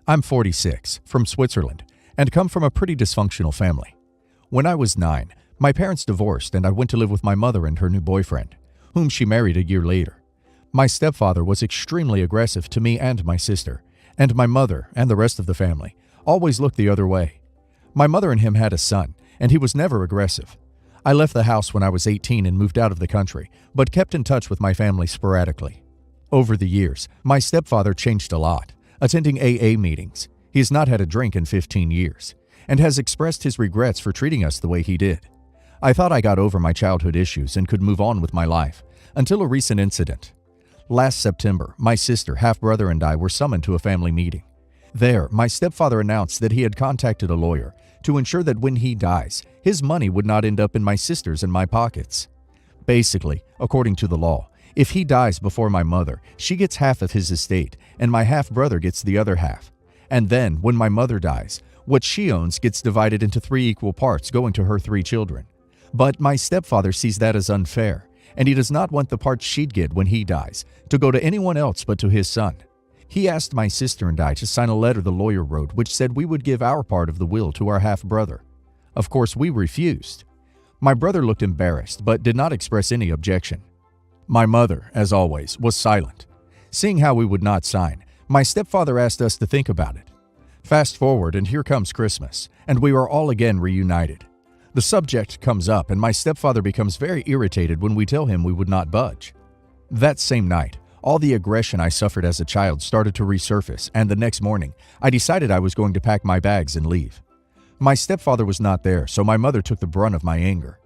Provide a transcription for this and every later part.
I'm 46, from Switzerland, and come from a pretty dysfunctional family. When I was 9, my parents divorced and I went to live with my mother and her new boyfriend, whom she married a year later. My stepfather was extremely aggressive to me and my sister, and my mother and the rest of the family always looked the other way. My mother and him had a son, and he was never aggressive. I left the house when I was 18 and moved out of the country, but kept in touch with my family sporadically. Over the years, my stepfather changed a lot, attending AA meetings. He has not had a drink in 15 years, and has expressed his regrets for treating us the way he did. I thought I got over my childhood issues and could move on with my life, until a recent incident. Last September, my sister, half-brother, and I were summoned to a family meeting. There, my stepfather announced that he had contacted a lawyer to ensure that when he dies, his money would not end up in my sister's and my pockets. Basically, according to the law, if he dies before my mother, she gets half of his estate, and my half-brother gets the other half. And then, when my mother dies, what she owns gets divided into 3 equal parts going to her 3 children. But my stepfather sees that as unfair, and he does not want the part she'd get when he dies to go to anyone else but to his son. He asked my sister and I to sign a letter the lawyer wrote which said we would give our part of the will to our half-brother. Of course, we refused. My brother looked embarrassed but did not express any objection. My mother, as always, was silent. Seeing how we would not sign, my stepfather asked us to think about it. Fast forward, and here comes Christmas, and we are all again reunited. The subject comes up, and my stepfather becomes very irritated when we tell him we would not budge. That same night, all the aggression I suffered as a child started to resurface, and the next morning, I decided I was going to pack my bags and leave. My stepfather was not there, so my mother took the brunt of my anger.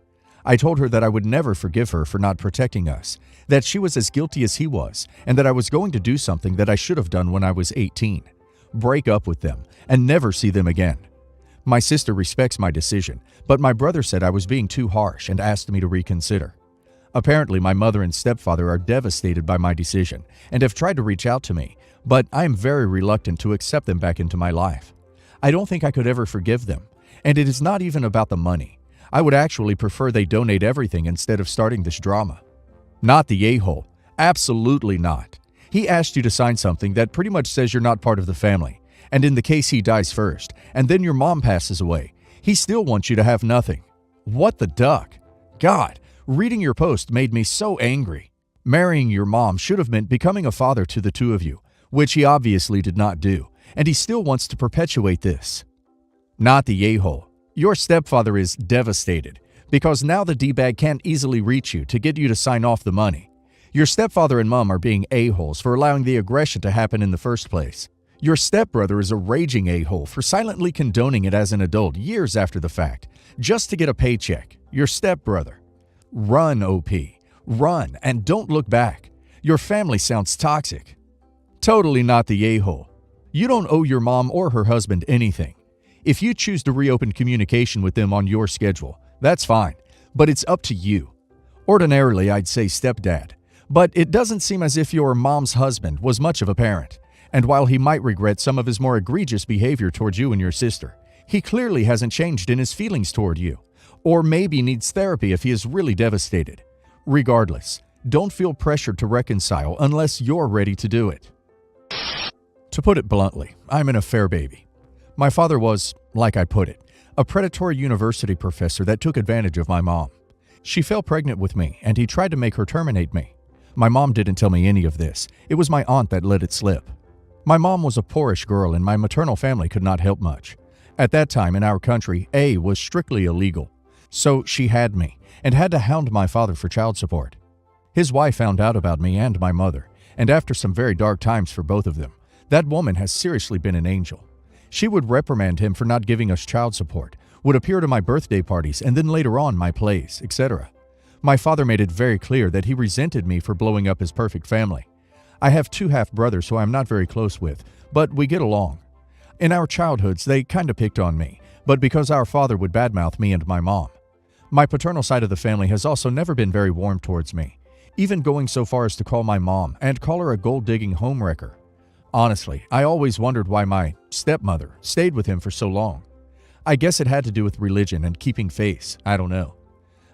I told her that I would never forgive her for not protecting us, that she was as guilty as he was, and that I was going to do something that I should have done when I was 18. Break up with them, and never see them again. My sister respects my decision, but my brother said I was being too harsh and asked me to reconsider. Apparently, my mother and stepfather are devastated by my decision and have tried to reach out to me, but I am very reluctant to accept them back into my life. I don't think I could ever forgive them, and it is not even about the money. I would actually prefer they donate everything instead of starting this drama. Not the a-hole. Absolutely not. He asked you to sign something that pretty much says you're not part of the family, and in the case he dies first, and then your mom passes away, he still wants you to have nothing. What the duck? God, reading your post made me so angry. Marrying your mom should have meant becoming a father to the two of you, which he obviously did not do, and he still wants to perpetuate this. Not the a-hole. Your stepfather is devastated, because now the D-bag can't easily reach you to get you to sign off the money. Your stepfather and mom are being a-holes for allowing the aggression to happen in the first place. Your stepbrother is a raging a-hole for silently condoning it as an adult years after the fact, just to get a paycheck. Your stepbrother. Run, OP. Run, and don't look back. Your family sounds toxic. Totally not the a-hole. You don't owe your mom or her husband anything. If you choose to reopen communication with them on your schedule, that's fine, but it's up to you. Ordinarily, I'd say stepdad, but it doesn't seem as if your mom's husband was much of a parent. And while he might regret some of his more egregious behavior towards you and your sister, he clearly hasn't changed in his feelings toward you, or maybe needs therapy if he is really devastated. Regardless, don't feel pressured to reconcile unless you're ready to do it. To put it bluntly, I'm an affair baby. My father was, like I put it, a predatory university professor that took advantage of my mom. She fell pregnant with me, and he tried to make her terminate me. My mom didn't tell me any of this. It was my aunt that let it slip. My mom was a poorish girl and my maternal family could not help much. At that time in our country, A was strictly illegal. So she had me and had to hound my father for child support. His wife found out about me and my mother, and after some very dark times for both of them, that woman has seriously been an angel. She would reprimand him for not giving us child support, would appear to my birthday parties and then later on my plays, etc. My father made it very clear that he resented me for blowing up his perfect family. I have 2 half-brothers who I'm not very close with, but we get along. In our childhoods, they kinda picked on me, but because our father would badmouth me and my mom. My paternal side of the family has also never been very warm towards me, even going so far as to call my mom and call her a gold-digging homewrecker. Honestly, I always wondered why my stepmother stayed with him for so long. I guess it had to do with religion and keeping face, I don't know.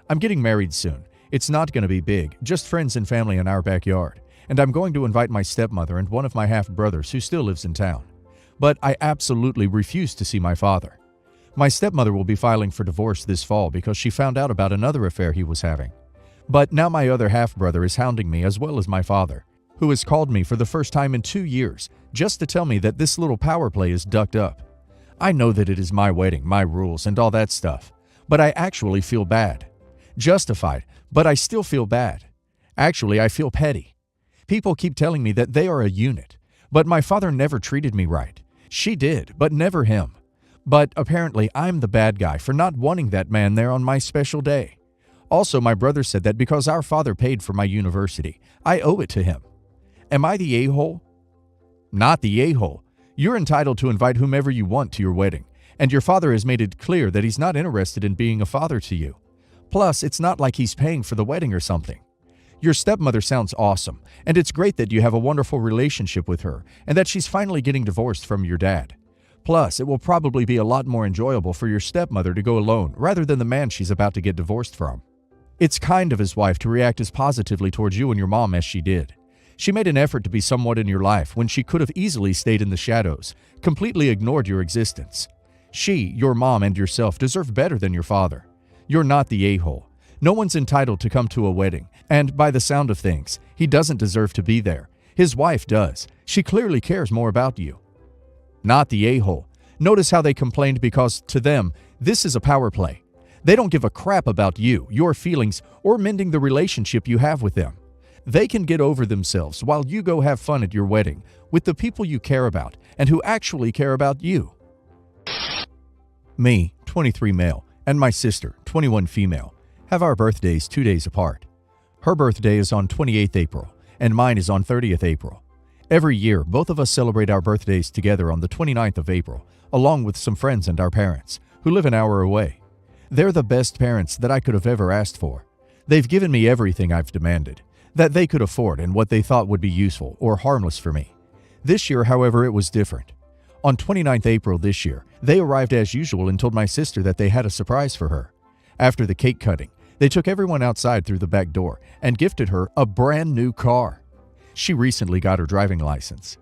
I'm getting married soon. It's not gonna be big, just friends and family in our backyard. And I'm going to invite my stepmother and one of my half-brothers who still lives in town. but I absolutely refuse to see my father. My stepmother will be filing for divorce this fall because she found out about another affair he was having. But now my other half-brother is hounding me as well as my father, who has called me for the first time in 2 years just to tell me that this little power play is ducked up. I know that it is my wedding, my rules, and all that stuff, but I actually feel bad. Justified, but I still feel bad. Actually, I feel petty. People keep telling me that they are a unit, but my father never treated me right. She did, but never him. But apparently I'm the bad guy for not wanting that man there on my special day. Also, my brother said that because our father paid for my university, I owe it to him. Am I the a-hole? Not the a-hole. You're entitled to invite whomever you want to your wedding, and your father has made it clear that he's not interested in being a father to you. Plus, it's not like he's paying for the wedding or something. Your stepmother sounds awesome, and it's great that you have a wonderful relationship with her and that she's finally getting divorced from your dad. Plus, it will probably be a lot more enjoyable for your stepmother to go alone rather than the man she's about to get divorced from. It's kind of his wife to react as positively towards you and your mom as she did. She made an effort to be somewhat in your life when she could have easily stayed in the shadows, completely ignored your existence. She, your mom, and yourself deserve better than your father. You're not the a-hole. No one's entitled to come to a wedding, and by the sound of things, he doesn't deserve to be there. His wife does. She clearly cares more about you. Not the a-hole. Notice how they complained because, to them, this is a power play. They don't give a crap about you, your feelings, or mending the relationship you have with them. They can get over themselves while you go have fun at your wedding with the people you care about and who actually care about you. Me, 23 male, and my sister, 21 female, have our birthdays 2 days apart. Her birthday is on 28th April, and mine is on 30th April. Every year, both of us celebrate our birthdays together on the 29th of April, along with some friends and our parents, who live an hour away. They're the best parents that I could have ever asked for. They've given me everything I've demanded, that they could afford and what they thought would be useful or harmless for me. This year, however, it was different. On 29th April this year, they arrived as usual and told my sister that they had a surprise for her. After the cake cutting, they took everyone outside through the back door and gifted her a brand new car. She recently got her driving license.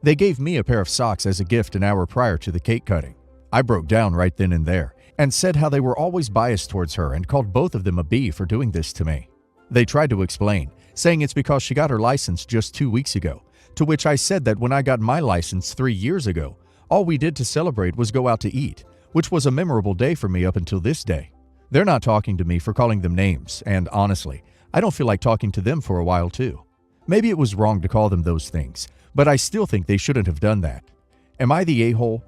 They gave me a pair of socks as a gift an hour prior to the cake cutting. I broke down right then and there and said how they were always biased towards her and called both of them a B for doing this to me. They tried to explain, saying it's because she got her license just 2 weeks ago, to which I said that when I got my license 3 years ago, all we did to celebrate was go out to eat, which was a memorable day for me up until this day. They're not talking to me for calling them names, and honestly, I don't feel like talking to them for a while too. Maybe it was wrong to call them those things, but I still think they shouldn't have done that. Am I the a-hole?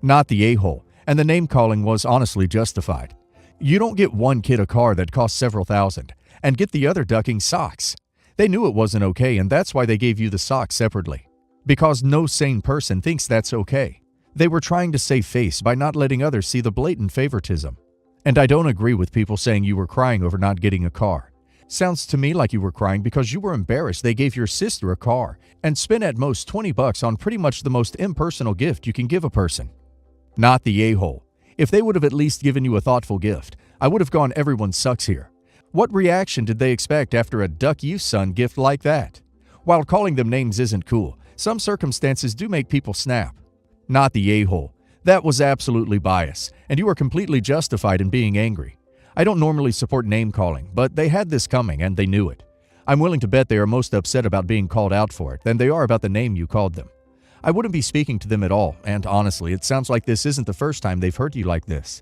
Not the a-hole, and the name-calling was honestly justified. You don't get one kid a car that costs several thousand, and get the other ducking socks. They knew it wasn't okay, and that's why they gave you the socks separately. Because no sane person thinks that's okay. They were trying to save face by not letting others see the blatant favoritism. And I don't agree with people saying you were crying over not getting a car. Sounds to me like you were crying because you were embarrassed they gave your sister a car and spent at most $20 on pretty much the most impersonal gift you can give a person. Not the a-hole. If they would have at least given you a thoughtful gift, I would have gone everyone sucks here. What reaction did they expect after a duck you son gift like that? While calling them names isn't cool, some circumstances do make people snap. Not the a-hole. That was absolutely bias, and you are completely justified in being angry. I don't normally support name-calling, but they had this coming and they knew it. I'm willing to bet they are most upset about being called out for it than they are about the name you called them. I wouldn't be speaking to them at all, and honestly, it sounds like this isn't the first time they've hurt you like this.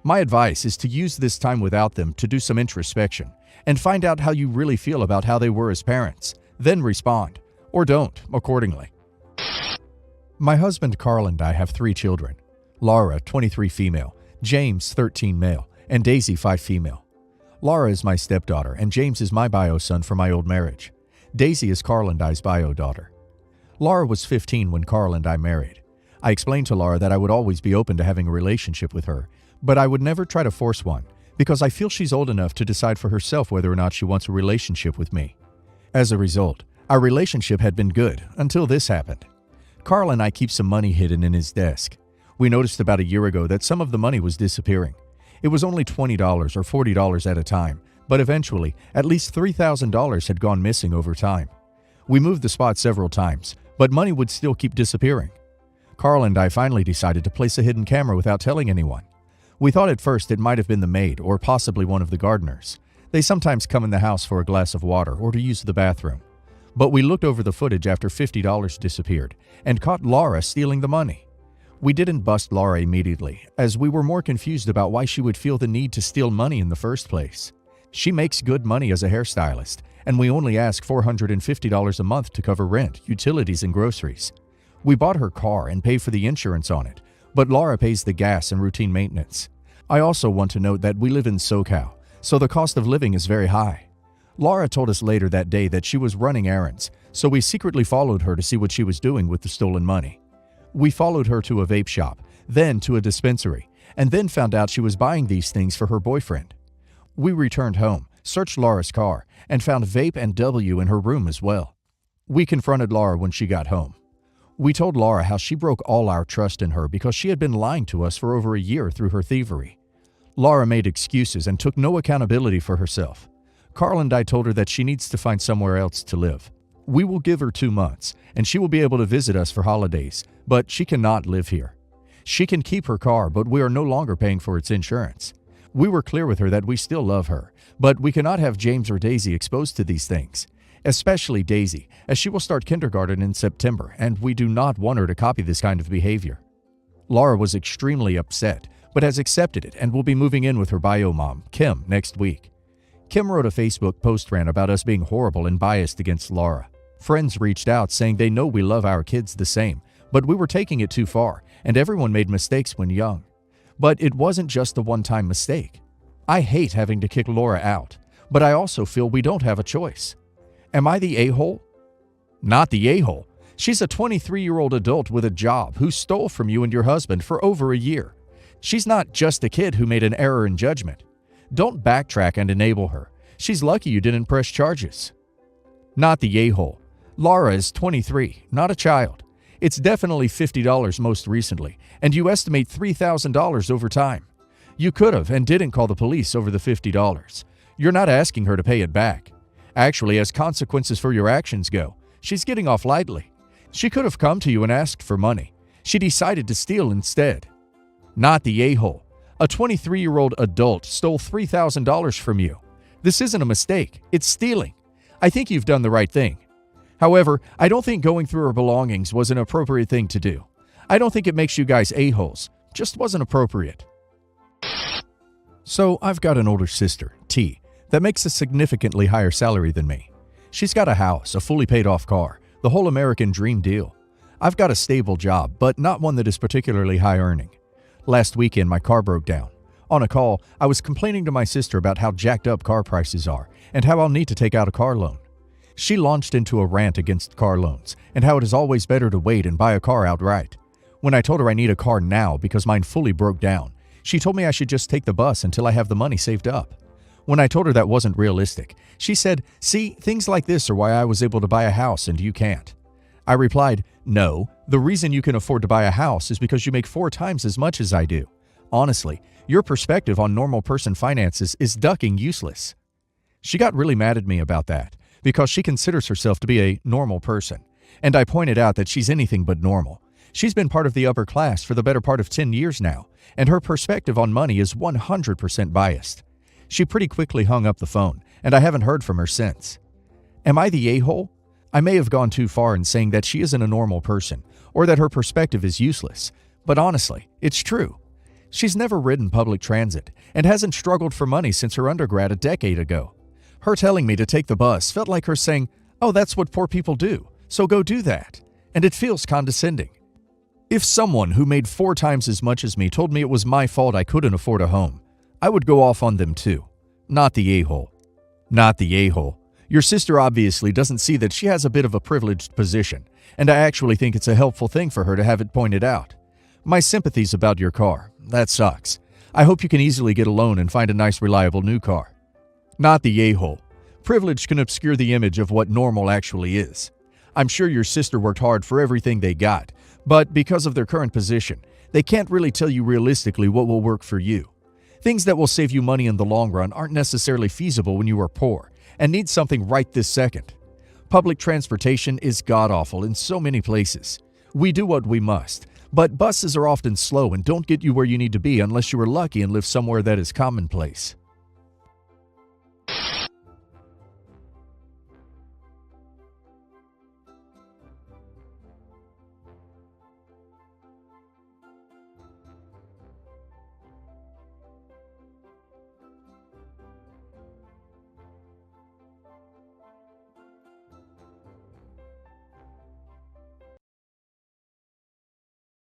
My advice is to use this time without them to do some introspection and find out how you really feel about how they were as parents, then respond, or don't, accordingly. My husband Carl and I have 3 children. Laura, 23 female, James, 13 male, and Daisy, 5 female. Laura is my stepdaughter, and James is my bio son from my old marriage. Daisy is Carl and I's bio daughter. Laura was 15 when Carl and I married. I explained to Laura that I would always be open to having a relationship with her, but I would never try to force one, because I feel she's old enough to decide for herself whether or not she wants a relationship with me. As a result, our relationship had been good until this happened. Carl and I keep some money hidden in his desk. We noticed about a year ago that some of the money was disappearing. It was only $20 or $40 at a time, but eventually, at least $3,000 had gone missing over time. We moved the spot several times, but money would still keep disappearing. Carl and I finally decided to place a hidden camera without telling anyone. We thought at first it might have been the maid or possibly one of the gardeners. They sometimes come in the house for a glass of water or to use the bathroom. But we looked over the footage after $50 disappeared and caught Laura stealing the money. We didn't bust Laura immediately, as we were more confused about why she would feel the need to steal money in the first place. She makes good money as a hairstylist, and we only ask $450 a month to cover rent, utilities, and groceries. We bought her car and pay for the insurance on it, but Laura pays the gas and routine maintenance. I also want to note that we live in SoCal, so the cost of living is very high. Laura told us later that day that she was running errands, so we secretly followed her to see what she was doing with the stolen money. We followed her to a vape shop, then to a dispensary, and then found out she was buying these things for her boyfriend. We returned home, searched Laura's car, and found vape and W in her room as well. We confronted Laura when she got home. We told Laura how she broke all our trust in her because she had been lying to us for over a year through her thievery. Laura made excuses and took no accountability for herself. Carl and I told her that she needs to find somewhere else to live. We will give her 2 months, and she will be able to visit us for holidays, but she cannot live here. She can keep her car, but we are no longer paying for its insurance. We were clear with her that we still love her, but we cannot have James or Daisy exposed to these things, especially Daisy, as she will start kindergarten in September, and we do not want her to copy this kind of behavior. Laura was extremely upset, but has accepted it and will be moving in with her bio mom, Kim, next week. Kim wrote a Facebook post rant about us being horrible and biased against Laura. Friends reached out saying they know we love our kids the same, but we were taking it too far, and everyone made mistakes when young. But it wasn't just a one-time mistake. I hate having to kick Laura out, but I also feel we don't have a choice. Am I the a-hole? Not the a-hole. She's a 23-year-old adult with a job who stole from you and your husband for over a year. She's not just a kid who made an error in judgment. Don't backtrack and enable her. She's lucky you didn't press charges. Not the a-hole. Laura is 23, not a child. It's definitely $50 most recently, and you estimate $3,000 over time. You could have and didn't call the police over the $50. You're not asking her to pay it back. Actually, as consequences for your actions go, she's getting off lightly. She could have come to you and asked for money. She decided to steal instead. Not the a-hole. A 23-year-old adult stole $3,000 from you. This isn't a mistake. It's stealing. I think you've done the right thing. However, I don't think going through her belongings was an appropriate thing to do. I don't think it makes you guys a-holes. Just wasn't appropriate. So, I've got an older sister, T, that makes a significantly higher salary than me. She's got a house, a fully paid-off car, the whole American dream deal. I've got a stable job, but not one that is particularly high-earning. Last weekend, my car broke down. On a call, I was complaining to my sister about how jacked up car prices are and how I'll need to take out a car loan. She launched into a rant against car loans and how it is always better to wait and buy a car outright. When I told her I need a car now because mine fully broke down, she told me I should just take the bus until I have the money saved up. When I told her that wasn't realistic, she said, "See, things like this are why I was able to buy a house and you can't." I replied, "No, the reason you can afford to buy a house is because you make 4 times as much as I do. Honestly, your perspective on normal person finances is ducking useless." She got really mad at me about that because she considers herself to be a normal person, and I pointed out that she's anything but normal. She's been part of the upper class for the better part of 10 years now, and her perspective on money is 100% biased. She pretty quickly hung up the phone, and I haven't heard from her since. Am I the a-hole? I may have gone too far in saying that she isn't a normal person, or that her perspective is useless, but honestly, it's true. She's never ridden public transit, and hasn't struggled for money since her undergrad a decade ago. Her telling me to take the bus felt like her saying, "Oh, that's what poor people do, so go do that," and it feels condescending. If someone who made 4 times as much as me told me it was my fault I couldn't afford a home, I would go off on them too. Not the a-hole. Not the a-hole. Your sister obviously doesn't see that she has a bit of a privileged position, and I actually think it's a helpful thing for her to have it pointed out. My sympathies about your car. That sucks. I hope you can easily get a loan and find a nice, reliable new car. Not the a-hole. Privilege can obscure the image of what normal actually is. I'm sure your sister worked hard for everything they got, but because of their current position, they can't really tell you realistically what will work for you. Things that will save you money in the long run aren't necessarily feasible when you are poor and need something right this second. Public transportation is god-awful in so many places. We do what we must, But buses are often slow and don't get you where you need to be unless you are lucky and live somewhere that is commonplace.